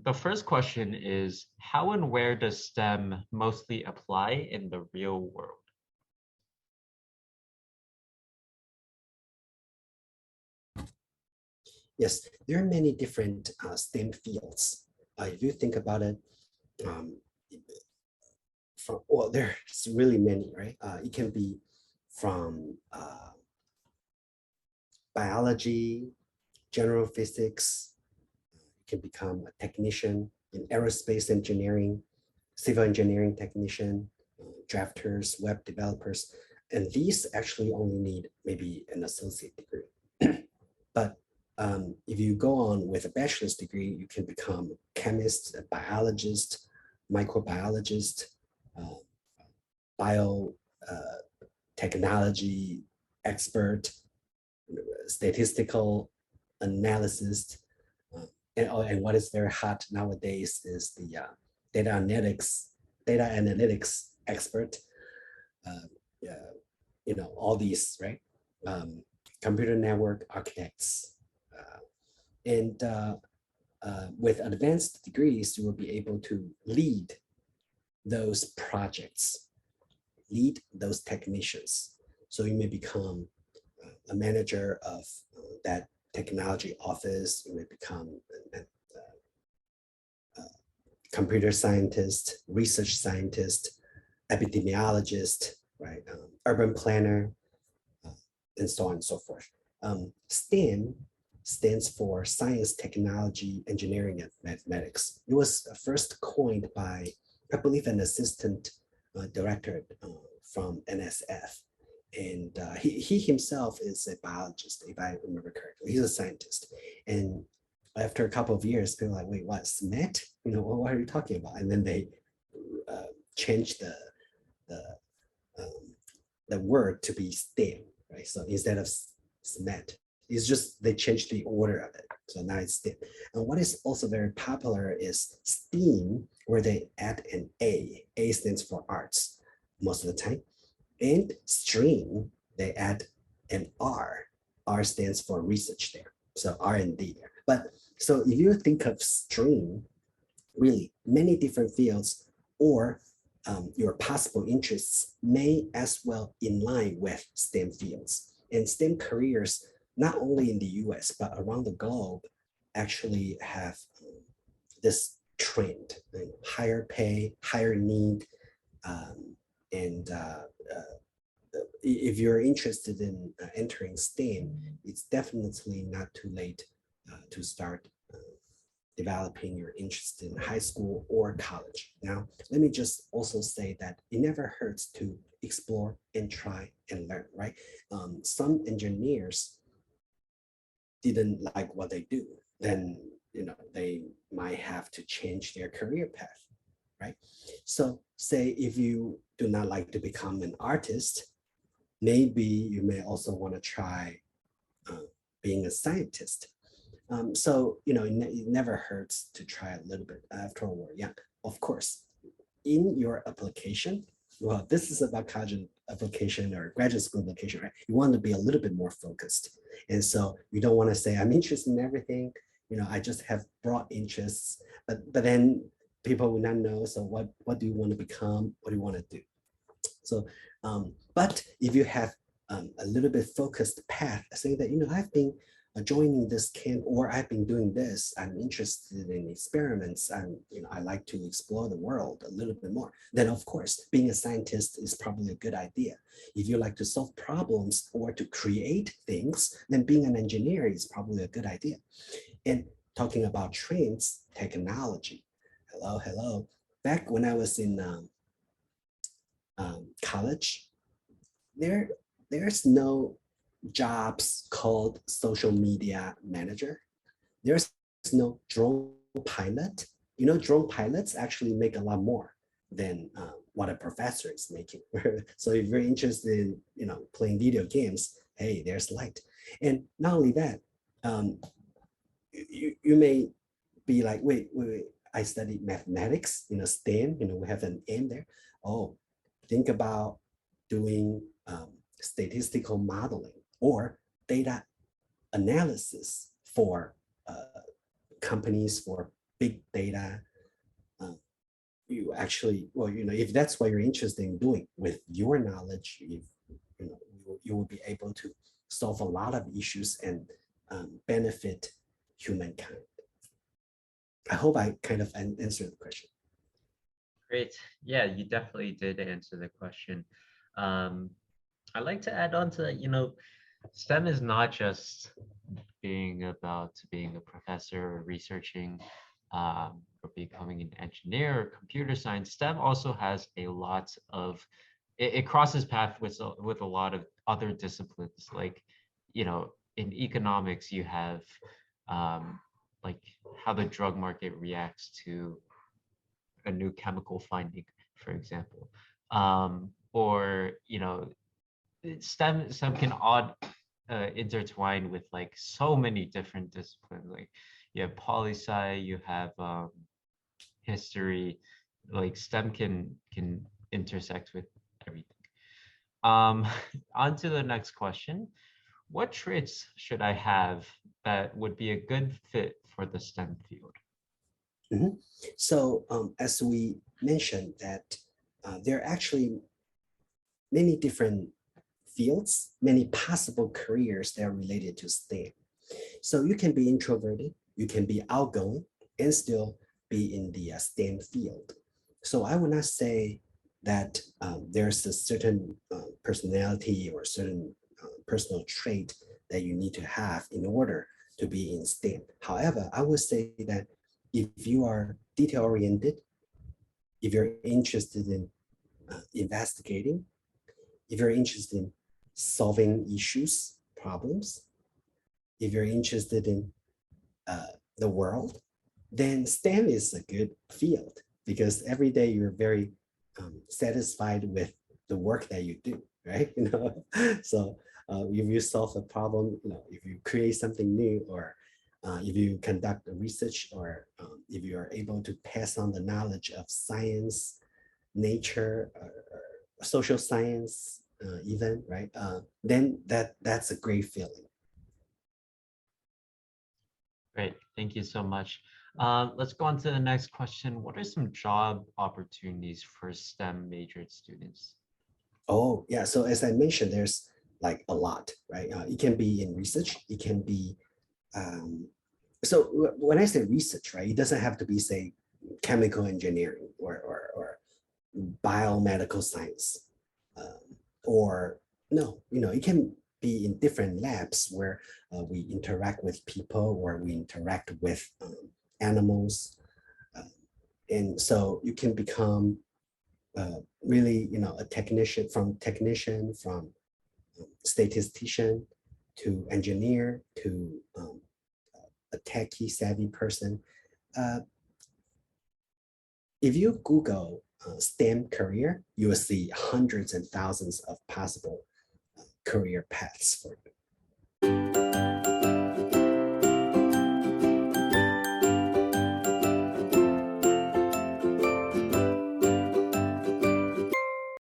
The first question is, how and where does STEM mostly apply in the real world? Yes, there are many different STEM fields. If you think about it, um, well, there's really many, right? It can be from biology, general physics. You can become a technician in aerospace engineering, civil engineering technician, drafters, web developers, and these actually only need maybe an associate degree. But if you go on with a bachelor's degree, you can become a chemist, a biologist, microbiologist, uh, bio technology expert, statistical analysis. And what is very hot nowadays is the data analytics expert. Uh, uh, all these, right? Um, Computer network architects. And with advanced degrees, you will be able to lead those projects, lead those technicians. So you may become a manager of that technology office. You may become a computer scientist, research scientist, epidemiologist, right? Urban planner, and so on and so forth. STEM stands for science, technology, engineering, and mathematics. It was first coined by, I believe, an assistant director from NSF. And he himself is a biologist, if I remember correctly. He's a scientist. And after a couple of years, people are like, wait, what, SMET? What are you talking about? And then they changed the, um, the word to be STEM, right? So instead of SMET, it's just they changed the order of it. So now it's STEM. And what is also very popular is STEAM, where they add an A. A stands for arts most of the time. And STREAM, they add an R. R stands for research there. So R&D there. But so if you think of STREAM, really many different fields or your possible interests may as well in line with STEM fields. And STEM careers, not only in the US, but around the globe, actually have this trend, higher pay, higher need, and if you're interested in entering STEM, it's definitely not too late to start developing your interest in high school or college. Now, let me just also say that it never hurts to explore and try and learn, right? Some engineers didn't like what they do, then they might have to change their career path, right? So say if you do not like to become an artist, maybe you may also want to try being a scientist. So, it never hurts to try a little bit after all we're young. Of course, in your application, well, this is about college application or graduate school application, right? You want to be a little bit more focused. And so you don't want to say, I'm interested in everything. I just have broad interests, but then people will not know. So what do you want to become? What do you want to do? So, but if you have a little bit focused path, saying that, I've been joining this camp or I've been doing this, I'm interested in experiments, and I like to explore the world a little bit more, then of course, being a scientist is probably a good idea. If you like to solve problems or to create things, then being an engineer is probably a good idea. And talking about trends, technology, hello. Back when I was in college, there's no jobs called social media manager. There's no drone pilot. Drone pilots actually make a lot more than what a professor is making. So if you're interested in playing video games, hey, there's light. And not only that, you may be like, wait, I studied mathematics, STEM, we have an M there. Oh, think about doing statistical modeling or data analysis for companies, for big data, you actually, well, if that's what you're interested in doing with your knowledge, if, you will be able to solve a lot of issues and benefit humankind. I hope I kind of answered the question. Great. Yeah, you definitely did answer the question. I'd like to add on to that, STEM is not just being about being a professor or researching or becoming an engineer or computer science. STEM also has a lot of, it crosses path with a lot of other disciplines. Like, in economics, you have like how the drug market reacts to a new chemical finding, for example. Or, STEM can intertwine with like so many different disciplines. Like you have poli-sci, you have history. Like STEM can intersect with everything. On to the next question. What traits should I have that would be a good fit for the STEM field? Mhm. So as we mentioned that there are actually many different fields, many possible careers that are related to STEM. So you can be introverted, you can be outgoing, and still be in the STEM field. So I would not say that there's a certain personality or certain personal trait that you need to have in order to be in STEM. However, I would say that if you are detail oriented, if you're interested in investigating, if you're interested in solving issues, problems, if you're interested in the world, then STEM is a good field because every day you're very satisfied with the work that you do, right? So if you solve a problem, if you create something new, or if you conduct a research, or if you are able to pass on the knowledge of science, nature, social science, even, right? Then that's a great feeling. Great, thank you so much. Let's go on to the next question. What are some job opportunities for STEM majored students? Oh, yeah. So as I mentioned, there's like a lot, right? It can be in research. It can be, so when I say research, right, it doesn't have to be, say, chemical engineering or biomedical science, or no, it can be in different labs where we interact with people or we interact with animals. And so you can become really, a technician, from statistician to engineer to a techie savvy person. If you Google STEM career, you will see hundreds and thousands of possible career paths for you.